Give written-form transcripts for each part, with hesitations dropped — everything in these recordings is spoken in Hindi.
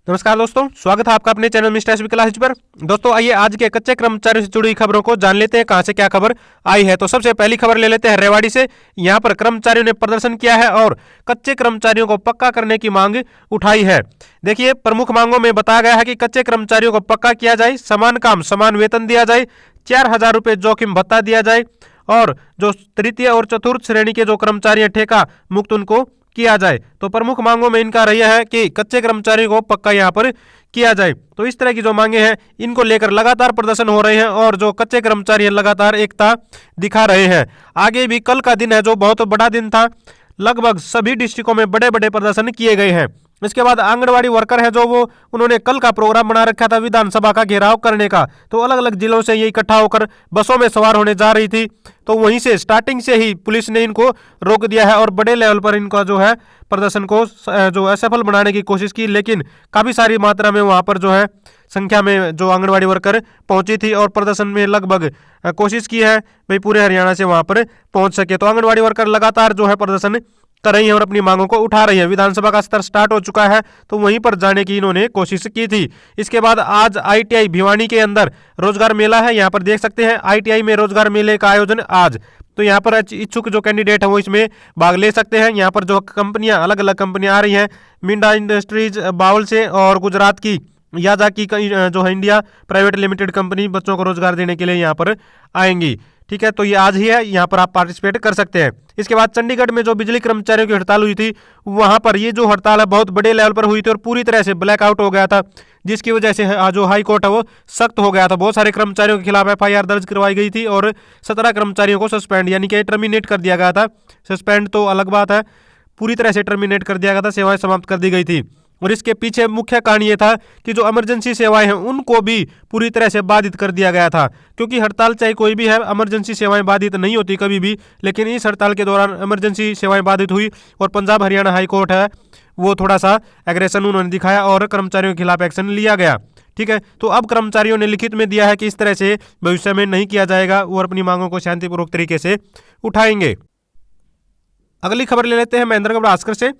नमस्कार दोस्तों, स्वागत है आपका अपने चैनल मिस्टर एसबी क्लासेज पर। दोस्तों आइए आज के कच्चे कर्मचारियों से जुड़ी खबरों को जान लेते हैं, कहां से क्या खबर आई है। तो सबसे पहली खबर ले लेते हैं रेवाड़ी से। यहां पर कर्मचारियों ने प्रदर्शन किया है और कच्चे कर्मचारियों को पक्का करने की मांग उठाई है। देखिए, प्रमुख मांगों में बताया गया है कि कच्चे कर्मचारियों को पक्का किया जाए, समान काम समान वेतन दिया जाए, 4,000 रुपये जोखिम भत्ता दिया जाए और जो तृतीय और चतुर्थ श्रेणी के जो कर्मचारी हैं ठेका मुक्त उनको किया जाए। तो प्रमुख मांगों में इनका रही है कि कच्चे कर्मचारियों को पक्का यहाँ पर किया जाए। तो इस तरह की जो मांगे हैं इनको लेकर लगातार प्रदर्शन हो रहे हैं और जो कच्चे कर्मचारी हैं लगातार एकता दिखा रहे हैं। आगे भी कल का दिन है जो बहुत बड़ा दिन था, लगभग सभी डिस्ट्रिक्टों में बड़े बड़े प्रदर्शन किए गए हैं। इसके बाद आंगनवाड़ी वर्कर है जो उन्होंने कल का प्रोग्राम बना रखा था विधानसभा का घेराव करने का। तो अलग अलग जिलों से ये इकट्ठा होकर बसों में सवार होने जा रही थी, तो वहीं से स्टार्टिंग से ही पुलिस ने इनको रोक दिया है और बड़े लेवल पर इनका जो है प्रदर्शन को जो असफल बनाने की कोशिश की। लेकिन काफ़ी सारी मात्रा में वहाँ पर जो है संख्या में जो आंगनवाड़ी वर्कर पहुंची थी और प्रदर्शन में लगभग कोशिश की है भाई पूरे हरियाणा से वहाँ पर पहुंच सके। तो आंगनवाड़ी वर्कर लगातार जो है प्रदर्शन कर रही है और अपनी मांगों को उठा रही है। विधानसभा का सत्र स्टार्ट हो चुका है तो वहीं पर जाने की इन्होंने कोशिश की थी। इसके बाद आज आईटीआई भिवानी के अंदर रोजगार मेला है, यहाँ पर देख सकते हैं आईटीआई में रोजगार मेले का आयोजन आज। तो यहाँ पर इच्छुक जो कैंडिडेट है वो इसमें भाग ले सकते हैं। यहाँ पर जो कंपनियां अलग अलग कंपनियां आ रही हैं, मिंडा इंडस्ट्रीज बावल से और गुजरात की याजाकी जो है इंडिया प्राइवेट लिमिटेड कंपनी बच्चों को रोजगार देने के लिए यहाँ पर आएंगी। ठीक है, तो ये आज ही है, यहाँ पर आप पार्टिसिपेट कर सकते हैं। इसके बाद चंडीगढ़ में जो बिजली कर्मचारियों की हड़ताल हुई थी वहां पर ये जो हड़ताल है बहुत बड़े लेवल पर हुई थी और पूरी तरह से ब्लैकआउट हो गया था, जिसकी वजह से जो हाई कोर्ट है वो सख्त हो गया था। बहुत सारे कर्मचारियों के खिलाफ एफआईआर दर्ज करवाई गई थी और 17 कर्मचारियों को सस्पेंड यानी कि टर्मिनेट कर दिया गया था। सस्पेंड तो अलग बात है, पूरी तरह से टर्मिनेट कर दिया गया था, सेवाएं समाप्त कर दी गई थी। और इसके पीछे मुख्य कारण ये था कि जो इमरजेंसी सेवाएं हैं उनको भी पूरी तरह से बाधित कर दिया गया था, क्योंकि हड़ताल चाहे कोई भी है इमरजेंसी सेवाएं बाधित नहीं होती कभी भी, लेकिन इस हड़ताल के दौरान इमरजेंसी सेवाएं बाधित हुई और पंजाब हरियाणा हाई कोर्ट है वो थोड़ा सा एग्रेशन उन्होंने दिखाया और कर्मचारियों के खिलाफ एक्शन लिया गया। ठीक है, तो अब कर्मचारियों ने लिखित में दिया है कि इस तरह से भविष्य में नहीं किया जाएगा और अपनी मांगों को शांतिपूर्वक तरीके से उठाएंगे। अगली खबर ले लेते हैं महेंद्रगढ़ भास्कर से।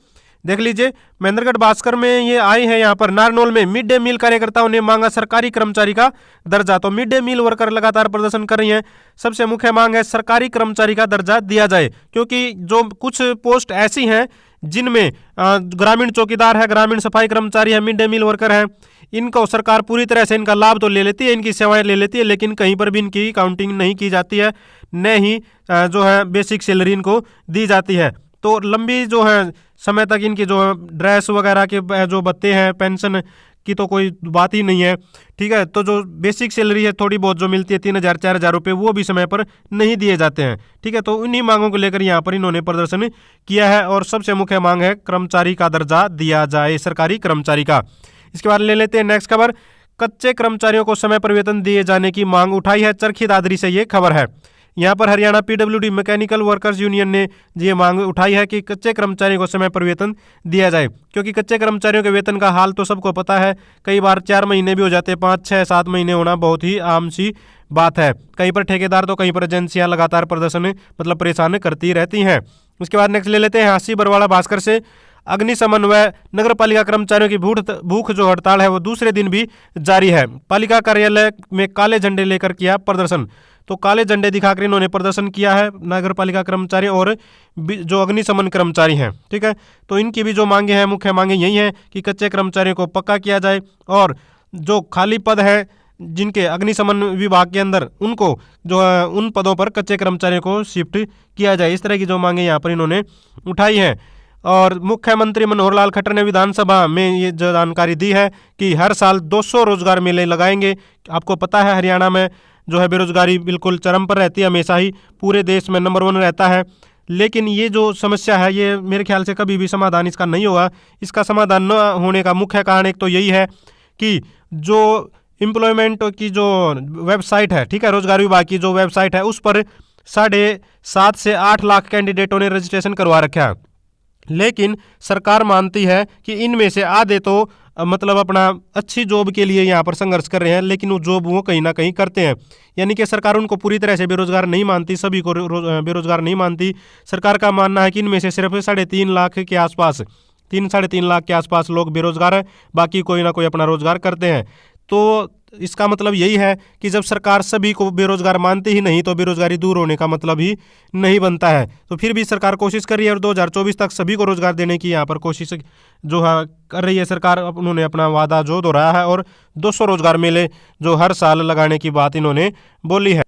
देख लीजिए, महेंद्रगढ़ भास्कर में ये आई है, यहाँ पर नारनौल में मिड डे मील कार्यकर्ताओं ने मांगा सरकारी कर्मचारी का दर्जा। तो मिड डे मील वर्कर लगातार प्रदर्शन कर रही हैं। सबसे मुख्य मांग है सरकारी कर्मचारी का दर्जा दिया जाए, क्योंकि जो कुछ पोस्ट ऐसी हैं जिनमें ग्रामीण चौकीदार है, ग्रामीण सफाई कर्मचारी है, मिड डे मील वर्कर है, इनको सरकार पूरी तरह से इनका लाभ तो ले लेती है, इनकी सेवाएं ले लेती है, लेकिन कहीं पर भी इनकी काउंटिंग नहीं की जाती है, न ही जो है बेसिक सैलरी इनको दी जाती है। तो लंबी जो है समय तक इनकी जो ड्रेस वगैरह के जो भत्ते हैं, पेंशन की तो कोई बात ही नहीं है। ठीक है, तो जो बेसिक सैलरी है थोड़ी बहुत जो मिलती है 3,000 4,000 रुपये, वो भी समय पर नहीं दिए जाते हैं। ठीक है, तो उन्हीं मांगों को लेकर यहाँ पर इन्होंने प्रदर्शन किया है और सबसे मुख्य मांग है कर्मचारी का दर्जा दिया जाए, सरकारी कर्मचारी का। इसके बाद ले लेते हैं नेक्स्ट खबर। कच्चे कर्मचारियों को समय पर वेतन दिए जाने की मांग उठाई है, चरखी दादरी से ये खबर है। यहाँ पर Haryana PWD mechanical workers union ने ये मांग उठाई है कि कच्चे कर्मचारियों को समय पर वेतन दिया जाए, क्योंकि कच्चे कर्मचारियों के वेतन का हाल तो सबको पता है, कई बार 4 महीने भी हो जाते हैं, 5 6 7 महीने होना बहुत ही आम सी बात है। कहीं पर ठेकेदार तो कहीं पर एजेंसियां लगातार प्रदर्शन परेशान करती रहती हैं। उसके बाद नेक्स्ट ले लेते हैं हांसी बरवाड़ा भास्कर से। अग्निशमन व नगर पालिका कर्मचारियों की भूख जो हड़ताल है वो दूसरे दिन भी जारी है। पालिका कार्यालय में काले झंडे लेकर किया प्रदर्शन। तो काले झंडे दिखाकर इन्होंने प्रदर्शन किया है नगर पालिका कर्मचारी और जो अग्निशमन कर्मचारी हैं। ठीक है, तो इनकी भी जो मांगे हैं, मुख्य मांगे यही हैं कि कच्चे कर्मचारियों को पक्का किया जाए और जो खाली पद है जिनके अग्निशमन विभाग के अंदर उनको जो है उन पदों पर कच्चे कर्मचारियों को शिफ्ट किया जाए। इस तरह की जो मांगे यहाँ पर इन्होंने उठाई हैं। और मुख्यमंत्री मनोहर लाल खट्टर ने विधानसभा में ये जानकारी दी है कि हर साल 200 रोजगार मेले लगाएंगे। आपको पता है हरियाणा में जो है बेरोजगारी बिल्कुल चरम पर रहती है, हमेशा ही पूरे देश में नंबर 1 रहता है। लेकिन ये जो समस्या है ये मेरे ख्याल से कभी भी समाधान इसका नहीं होगा। इसका समाधान न होने का मुख्य कारण एक तो यही है कि जो एम्प्लॉयमेंट की जो वेबसाइट है, ठीक है, रोजगार विभाग की जो वेबसाइट है उस पर 7.5 से 8 लाख कैंडिडेटों ने रजिस्ट्रेशन करवा रखा है, लेकिन सरकार मानती है कि इनमें से आधे तो मतलब अपना अच्छी जॉब के लिए यहाँ पर संघर्ष कर रहे हैं, लेकिन वो जॉब वो कहीं ना कहीं करते हैं। यानी कि सरकार उनको पूरी तरह से बेरोजगार नहीं मानती, सभी को बेरोजगार नहीं मानती। सरकार का मानना है कि इनमें से सिर्फ 3.5 लाख के आसपास 3-3.5 लाख के आसपास लोग बेरोजगार हैं, बाकी कोई ना कोई अपना रोजगार करते हैं। तो इसका मतलब यही है कि जब सरकार सभी को बेरोजगार मानती ही नहीं तो बेरोजगारी दूर होने का मतलब ही नहीं बनता है। तो फिर भी सरकार कोशिश कर रही है और 2024 तक सभी को रोजगार देने की यहाँ पर कोशिश जो है कर रही है सरकार। उन्होंने अपना वादा जो दोहराया है और 200 रोजगार मेले जो हर साल लगाने की बात इन्होंने बोली है।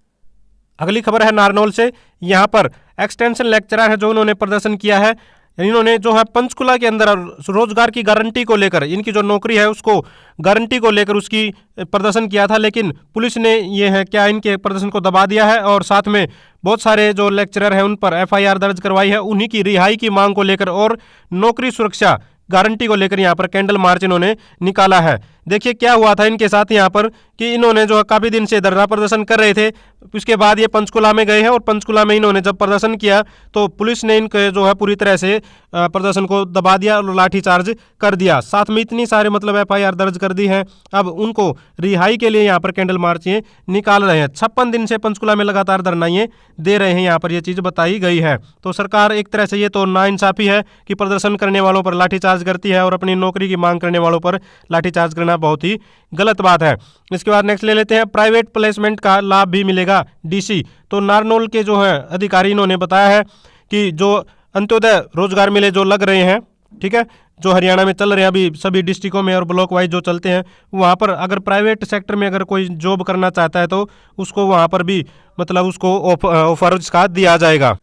अगली खबर है नारनौल से। यहाँ पर एक्सटेंशन लेक्चरर है जो उन्होंने प्रदर्शन किया है। इन्होंने जो है पंचकुला के अंदर रोजगार की गारंटी को लेकर, इनकी जो नौकरी है उसको गारंटी को लेकर उसकी प्रदर्शन किया था, लेकिन पुलिस ने ये है क्या इनके प्रदर्शन को दबा दिया है और साथ में बहुत सारे जो लेक्चरर हैं उन पर एफआईआर दर्ज करवाई है। उन्हीं की रिहाई की मांग को लेकर और नौकरी सुरक्षा गारंटी को लेकर यहाँ पर कैंडल मार्च इन्होंने निकाला है। देखिए क्या हुआ था इनके साथ यहाँ पर कि इन्होंने जो काफ़ी दिन से धरना प्रदर्शन कर रहे थे, उसके बाद ये पंचकुला में गए हैं और पंचकुला में इन्होंने जब प्रदर्शन किया तो पुलिस ने इनके जो है पूरी तरह से प्रदर्शन को दबा दिया और लाठीचार्ज कर दिया। साथ में इतनी सारे मतलब एफआईआर दर्ज कर दी है। अब उनको रिहाई के लिए यहाँ पर कैंडल मार्च ये निकाल रहे हैं। 56 दिन से पंचकुला में लगातार धरना ये दे रहे हैं, यहाँ पर ये चीज़ बताई गई है। तो सरकार एक तरह से ये तो नाइंसाफ़ी है कि प्रदर्शन करने वालों पर लाठीचार्ज करती है और अपनी नौकरी की मांग करने वालों पर लाठीचार्ज करना बहुत ही गलत बात है। इसके बाद नेक्स्ट ले लेते हैं, प्राइवेट प्लेसमेंट का लाभ भी मिलेगा डीसी। तो नारनौल के जो है अधिकारी इन्होंने बताया है कि जो अंत्योदय रोजगार मेले जो लग रहे हैं, ठीक है, जो हरियाणा में चल रहे हैं अभी सभी डिस्ट्रिक्टों में और ब्लॉक वाइज जो चलते हैं, वहाँ पर अगर प्राइवेट सेक्टर में अगर कोई जॉब करना चाहता है तो उसको वहाँ पर भी मतलब उसको ऑफर इसका दिया जाएगा।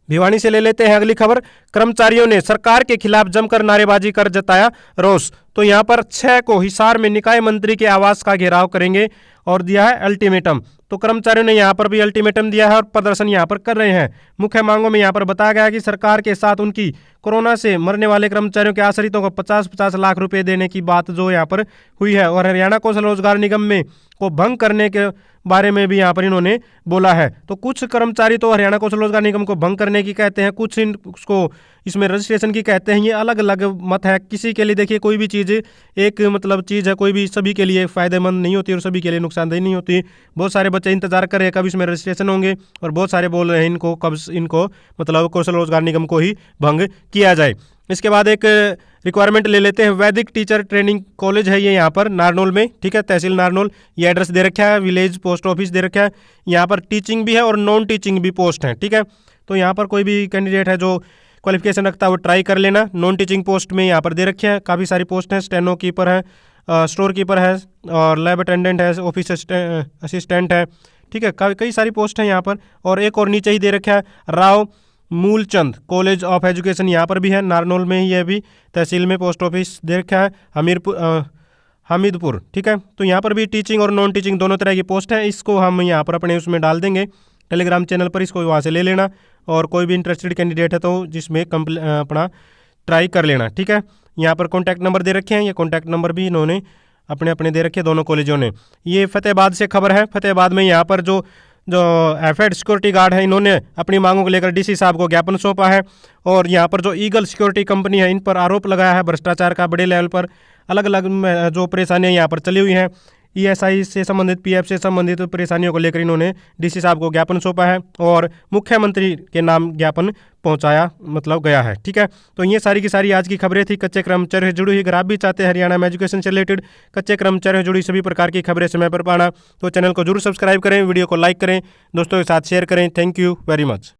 भिवानी से ले लेते हैं अगली खबर। कर्मचारियों ने सरकार के खिलाफ जमकर नारेबाजी कर जताया रोष। तो यहाँ पर 6 को हिसार में निकाय मंत्री के आवास का घेराव करेंगे और दिया है अल्टीमेटम। तो कर्मचारियों ने यहाँ पर भी अल्टीमेटम दिया है और प्रदर्शन यहाँ पर कर रहे हैं। मुख्य मांगों में यहाँ पर बताया गया कि सरकार के साथ उनकी कोरोना से मरने वाले कर्मचारियों के आश्रितों को 50-50 लाख रुपए देने की बात जो यहाँ पर हुई है और हरियाणा कौशल रोजगार निगम में को भंग करने के बारे में भी यहाँ पर इन्होंने बोला है। तो कुछ कर्मचारी तो हरियाणा कौशल रोजगार निगम को भंग करने की कहते हैं, कुछ उसको इसमें रजिस्ट्रेशन की कहते हैं। ये अलग अलग मत है। किसी के लिए देखिए कोई भी चीज़ एक मतलब चीज़ है, कोई भी सभी के लिए फ़ायदेमंद नहीं होती और सभी के लिए नुकसानदेह नहीं होती। बहुत सारे बच्चे इंतजार कर रहे हैं कब इसमें रजिस्ट्रेशन होंगे और बहुत सारे बोल रहे हैं इनको कब इनको मतलब कौशल रोजगार निगम को ही भंग किया जाए। इसके बाद एक रिक्वायरमेंट ले लेते हैं, वैदिक टीचर ट्रेनिंग कॉलेज है ये यहाँ पर नारनौल में, ठीक है, तहसील नारनौल। ये एड्रेस दे रखा है, विलेज पोस्ट ऑफिस दे रखा है। यहाँ पर टीचिंग भी है और नॉन टीचिंग भी पोस्ट है, ठीक है। तो यहाँ पर कोई भी कैंडिडेट है जो क्वालिफिकेशन रखता है वो ट्राई कर लेना। नॉन टीचिंग पोस्ट में यहाँ पर दे रखे हैं काफ़ी सारी पोस्ट हैं। स्टेनो कीपर है, स्टोर कीपर है और लैब अटेंडेंट है, ऑफिस असिस्टेंट है, ठीक है, कई सारी पोस्ट हैं यहाँ पर। और एक और नीचे ही दे रखा है Rao Moolchand college of education, यहाँ पर भी है नारनौल में ही, ये भी तहसील में पोस्ट ऑफिस दे रखा है हमीरपुर, ठीक है। तो यहाँ पर भी टीचिंग और नॉन टीचिंग दोनों तरह की पोस्ट है। इसको हम यहाँ पर अपने उसमें डाल देंगे टेलीग्राम चैनल पर, इसको वहाँ से ले लेना और कोई भी इंटरेस्टेड कैंडिडेट है तो जिसमें अपना ट्राई कर लेना, ठीक है। यहाँ पर कॉन्टैक्ट नंबर दे रखे हैं, ये कॉन्टैक्ट नंबर भी इन्होंने अपने अपने दे रखे दोनों कॉलेजों ने। ये फतेहाबाद से खबर है। फतेहाबाद में यहाँ पर जो एफएड सिक्योरिटी गार्ड है इन्होंने अपनी मांगों को लेकर डीसी साहब को ज्ञापन सौंपा है और यहाँ पर जो ईगल सिक्योरिटी कंपनी है इन पर आरोप लगाया है भ्रष्टाचार का बड़े लेवल पर। अलग अलग जो परेशानियाँ यहाँ पर चली हुई हैं, ईएसआई से संबंधित, पीएफ से संबंधित परेशानियों को लेकर इन्होंने डीसी साहब को ज्ञापन सौंपा है और मुख्यमंत्री के नाम ज्ञापन पहुंचाया मतलब गया है, ठीक है। तो ये सारी की सारी आज की खबरें थी कच्चे कर्मचारियों से जुड़ी हुई। अगर आप भी चाहते हैं हरियाणा में एजुकेशन से रिलेटेड कच्चे कर्मचारियों से जुड़ी सभी प्रकार की खबरें समय पर पाना तो चैनल को जरूर सब्सक्राइब करें, वीडियो को लाइक करें, दोस्तों के साथ शेयर करें। Thank you very much.